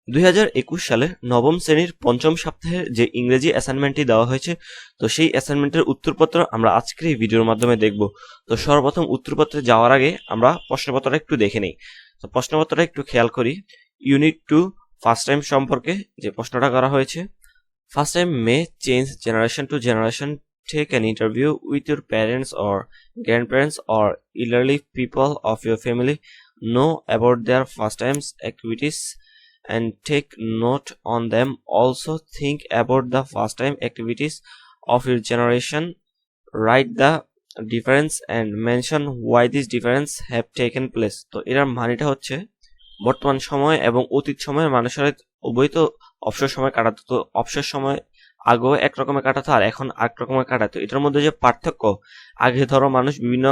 2021 সালের নবম শ্রেণীর পঞ্চম সপ্তাহের যে ইংরেজি অ্যাসাইনমেন্টটি দেওয়া হয়েছে, তো সেই অ্যাসাইনমেন্টের উত্তরপত্র আমরা আজকের এই ভিডিওর মাধ্যমে দেখব। তো সর্বপ্রথম উত্তরপত্রে যাওয়ার আগে আমরা প্রশ্নপত্রটা একটু দেখে নিই। তো প্রশ্নপত্রটা একটু খেয়াল করি। ইউনিট 2 ফার্স্ট টাইম সম্পর্কে যে প্রশ্নটা করা হয়েছে, first time may change generation to generation, take an interview with your parents or grandparents or elderly people of your family, know about their first times activities and take note on them. Also think about the first time activities of your generation, write the difference and mention why this difference have taken place. তো এর মানেটা হচ্ছে বর্তমান সময় এবং অতীত সময়ে মানুষের উভয় তো অবসর সময় কাটাতো, তো অবসর সময় আগেও এক রকমের কাটাতো আর এখন আরেক রকমের কাটাতো। এটার মধ্যে যে পার্থক্য, আগে ধরো মানুষ বিভিন্ন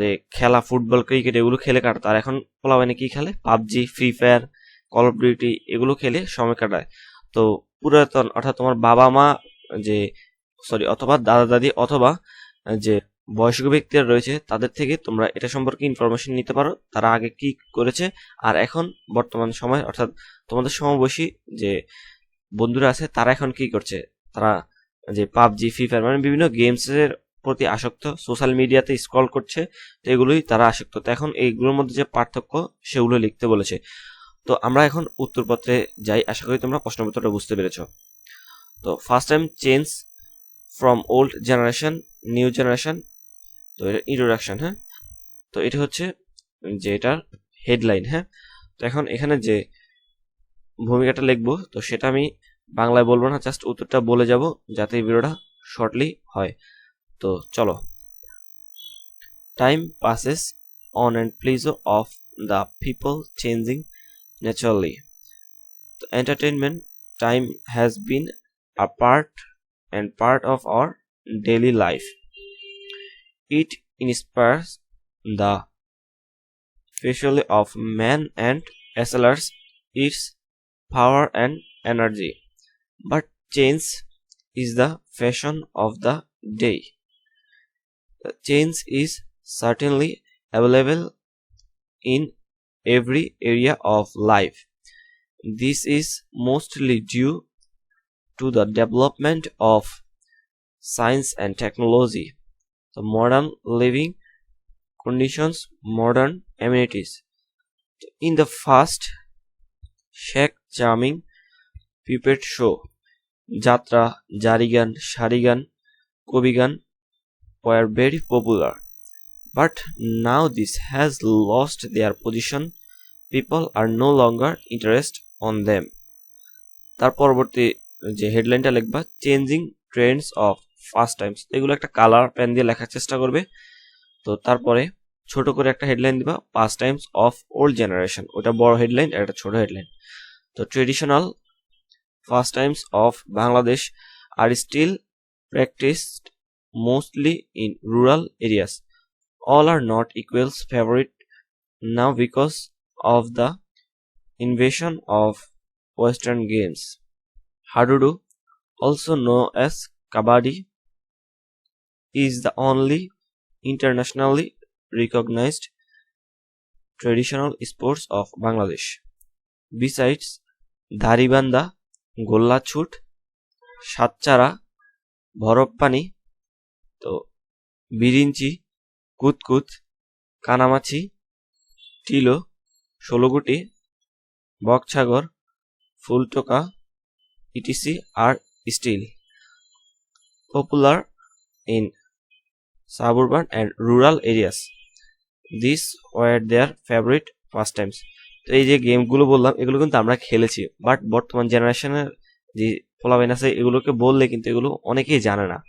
যে খেলা, ফুটবল, ক্রিকেট এগুলো খেলে কাটাতো, আর এখন পোলাপানি কি খেলে, PUBG, free fire, call of duty এগুলো খেলে সময় কাটায়। তো পুরাতন অর্থাৎ তোমার বাবা মা যে অথবা দাদা দাদি অথবা যে বয়স্ক ব্যক্তিরা রয়েছে তাদের থেকে তোমরা এটা সম্পর্কে ইনফরমেশন নিতে পারো, তারা আগে কি করেছে আর এখন বর্তমান সময় অর্থাৎ তোমাদের সমবয়সী যে বন্ধুরা আছে তারা এখন কি করছে। তারা যে পাবজি, ফ্রি ফায়ার মানে বিভিন্ন গেমসের প্রতি আসক্ত, সোশ্যাল মিডিয়াতে স্ক্রল করছে, তো এগুলোই তারা আসক্ত। তো এখন এইগুলোর মধ্যে যে পার্থক্য সেগুলো লিখতে বলেছে। তো আমরা এখন উত্তরপত্রে যাই, আশা করি তোমরা প্রশ্নপত্রটা বুঝতে পেরেছ। তো first time change from old generation new generation, তো এটা ইন্ট্রোডাকশন। হ্যাঁ, তো এটা হচ্ছে যে এটার হেডলাইন। হ্যাঁ, তো এখন এখানে যে ভূমিকাটা লিখবো তো সেটা আমি বাংলায় বলবো না, জাস্ট উত্তরটা বলে যাব যাতে এই ভিডিওটা শর্টলি হয়। তো চলো। Time passes on and pleasure of the people changing naturally. The entertainment time has been a part of our daily life. It inspires the facially of man and accelerates its power and energy. But change is the fashion of the day. The change is certainly available in every area of life. This is mostly due to the development of science and technology, the modern living conditions, modern amenities. In the first shack charming puppet show, Jatra, Jarigan, Sharigan, Kobigan were very popular. But now this has lost their position. People are no longer interested on them. তার পরবর্তী যে হেডলাইনটা লিখবা, changing Trends of first Times, এগুলো একটা colour pen দিয়ে লেখার চেষ্টা করবে। তো তারপরে ছোট করে একটা হেডলাইন দিবা, first times of old generation, ওটা বড় হেডলাইন আর একটা ছোট হেডলাইন। তো traditional first times of Bangladesh are still practiced mostly in rural areas. All are not equals favorite now because of the invasion of Western games. Hadudu, also known as Kabaddi, is the only internationally recognized traditional sports of Bangladesh. Besides Dharibanda, Golla Chut, Satchara, Bhoroppani, তো বিরিঞ্চি, কুতকুত, কানামাছি, টিলো, ষোলগুটি, বকছাগর, ফুলটোকা, etc are still popular in suburban and rural areas. These were their favorite pastimes. তো এই যে গেমগুলো বললাম এগুলো কিন্তু আমরা খেলেছি, বাট বর্তমান জেনারেশনের যে পোলাপাইন আছে এগুলোকে বললে কিন্তু এগুলো অনেকেই জানে না।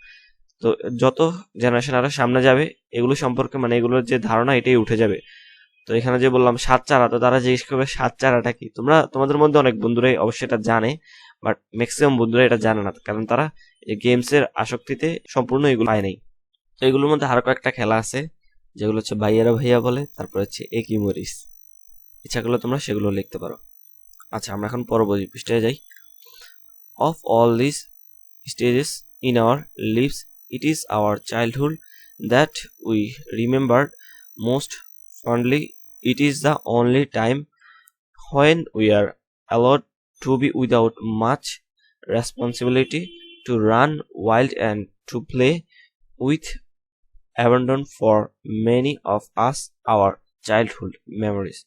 তো যত জেনারেশন আরো সামনে যাবে এগুলো সম্পর্কে মানে এগুলোর যে ধারণা এটাই উঠে যাবে। তো এখানে যে বললাম সাত চারা, তো তারা জিজ্ঞেস করবে সাত চারাটা কি। তোমাদের মধ্যে অনেক বন্ধুরাই অবশ্যই এটা জানে, বাট ম্যাক্সিমাম বন্ধুরা এটা জানে না, কারণ তারা গেমসের আসক্তিতে সম্পূর্ণ এগুলো পায় নাই। তো এগুলোর মধ্যে আরো কয়েকটা খেলা আছে যেগুলো হচ্ছে ভাইয়ারা ভাইয়া বলে, তারপর হচ্ছে একই মরিস। ইচ্ছা করলে তোমরা সেগুলো লিখতে পারো। আচ্ছা, আমরা এখন পরবর্তী পৃষ্ঠায় যাই। Of all this stages in our lives, it is our childhood that we remembered most fondly. It is the only time when we are allowed to be without much responsibility, to run wild and to play with abandon. For many of us, our childhood memories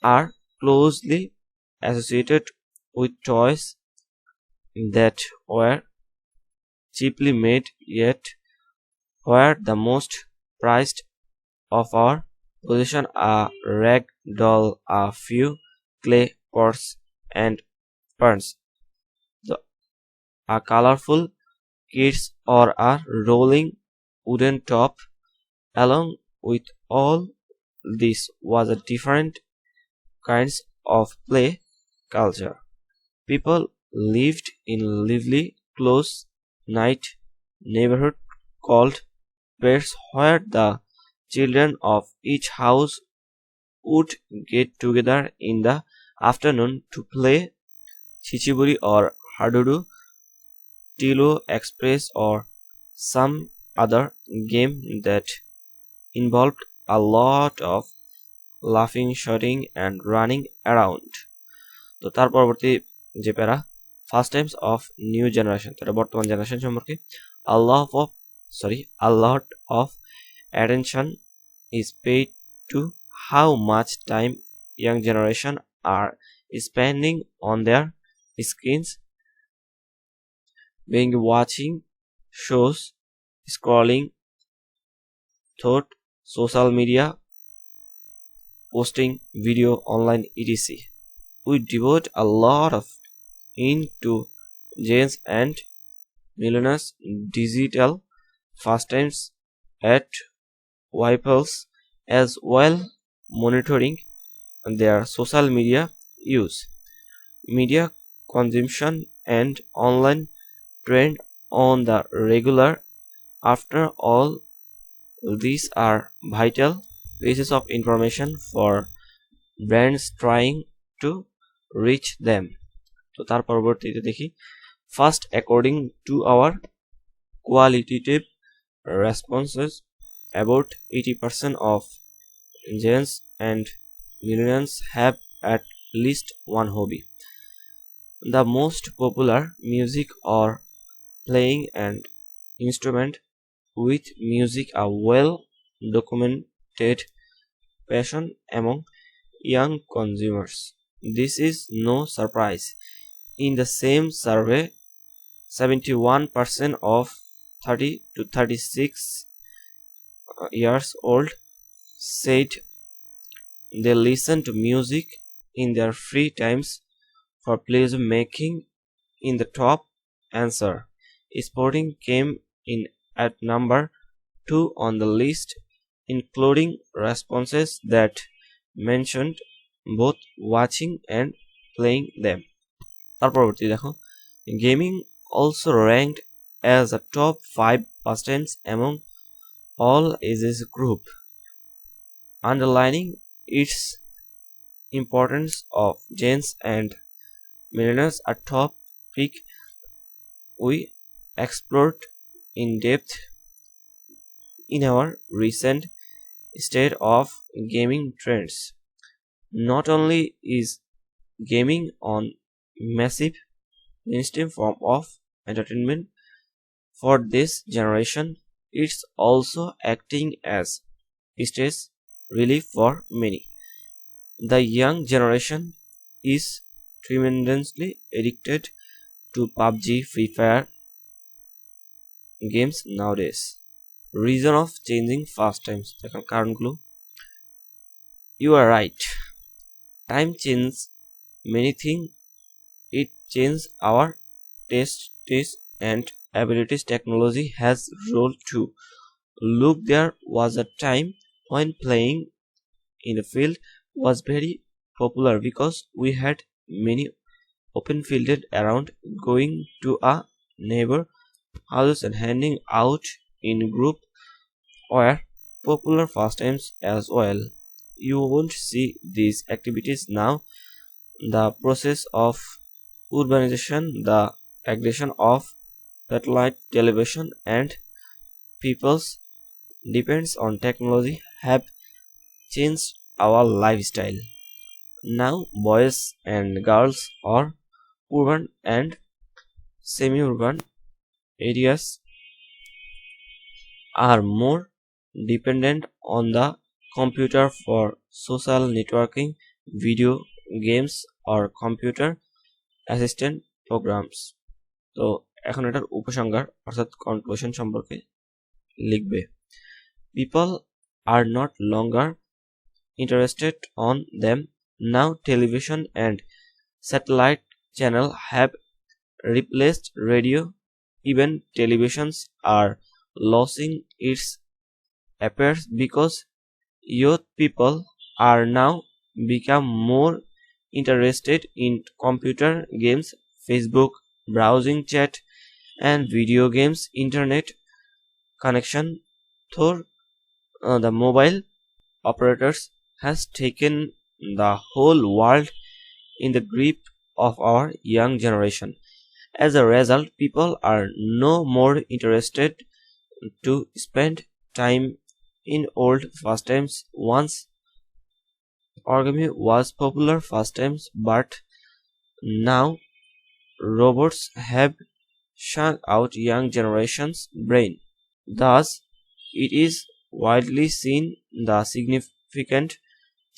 are closely associated with toys that were cheaply made, yet were the most prized of our possession: a rag doll, a few clay pots and pans, a colorful kids, or a rolling wooden top. Along with all this was a different kinds of play culture. People lived in lively, close knit neighborhood called pairs, where the children of each house would get together in the afternoon to play chichiburi or hadudu, tilo express, or some other game that involved a lot of laughing, shouting and running around. তো তার পরবর্তী যে প্যারা, first times of new generation, এটা বর্তমান generation সম্পর্কে। a lot of attention is paid to how much time young generation are spending on their screens, being watching shows, scrolling through social media, posting video online, etc. We devote a lot of into Gen and millennials digital pastimes at Wiples, as well monitoring their social media use, media consumption and online trend on the regular. After all, these are vital pieces of information for brands trying to reach them. তো তার পরবর্তীতে দেখি, first, according to our qualitative responses, about 80% of Gen and millennials have at least one hobby. The most popular music or playing an instrument with music, a well documented passion among young consumers. This is no surprise. In the same survey, 71% of 30 to 36 years old said they listen to music in their free times for pleasure making. In the top answer, sporting came in at number 2 on the list, including responses that mentioned both watching and playing them. তার পরবর্তী দেখো, gaming also ranked as a top 5 pastimes among all ages group, underlining its importance of Gen and millennials. A topic we explored in depth in our recent State of Gaming Trends. Not only is gaming on massive mainstream form of entertainment for this generation, it's also acting as stress relief for many. The young generation is tremendously addicted to PUBG, Free Fire games nowadays. Reason of changing fast times, কারণগুলো, you are right. Time changes many things. It changes our tastes and abilities. Technology has role too. Look, there was a time when playing in the field was very popular because we had many open fields around. Going to a neighbor houses and handing out in group were popular pastimes as well. You won't see these activities now. The process of urbanization, the aggression of satellite television, and people's depends on technology have changed our lifestyle. Now boys and girls or urban and semi-urban areas are more dependent on the computer for social networking, video games or computer assistant programs. তো এখন এটার উপসংহার অর্থাৎ conclusion সম্পর্কে লিখবে। People are not longer interested on them. Now television and satellite channel have replaced radio. Even televisions are losing its appeal because youth people are now become more interested in computer games, Facebook, browsing chat and video games. Internet connection through the mobile operators has taken the whole world in the grip of our young generation. As a result, people are no more interested to spend time in old pastimes. Once origami was popular pastimes, but now robots have shrunk out young generation's brain. Thus, it is widely seen the significant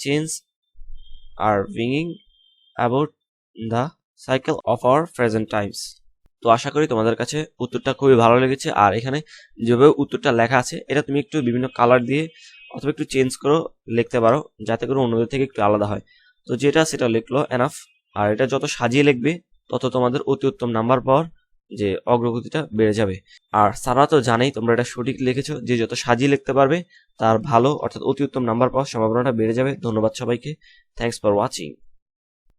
change are bringing about the cycle of our present times. তো আশা করি তোমাদের কাছে উত্তরটা খুবই ভালো লেগেছে। আর এখানে যেভাবে উত্তরটা লেখা আছে এটা তুমি একটু বিভিন্ন কালার দিয়ে অথবা একটু চেঞ্জ করে লিখতে পারো, যাতে করে অন্যদের থেকে একটু আলাদা হয়। তো যেটা সেটা লিখলো এনাফ। আর এটা যত সাজিয়ে লিখবে তত তোমাদের অতি উত্তম নাম্বার পাওয়ার যে অগ্রগতিটা বেড়ে যাবে। আর সারা তো জানেই তোমরা এটা সঠিক লিখেছো, যে যত সাজিয়ে লিখতে পারবে তার ভালো অর্থাৎ অতি উত্তম নাম্বার পাওয়ার সম্ভাবনাটা বেড়ে যাবে। ধন্যবাদ সবাইকে। Thanks for watching.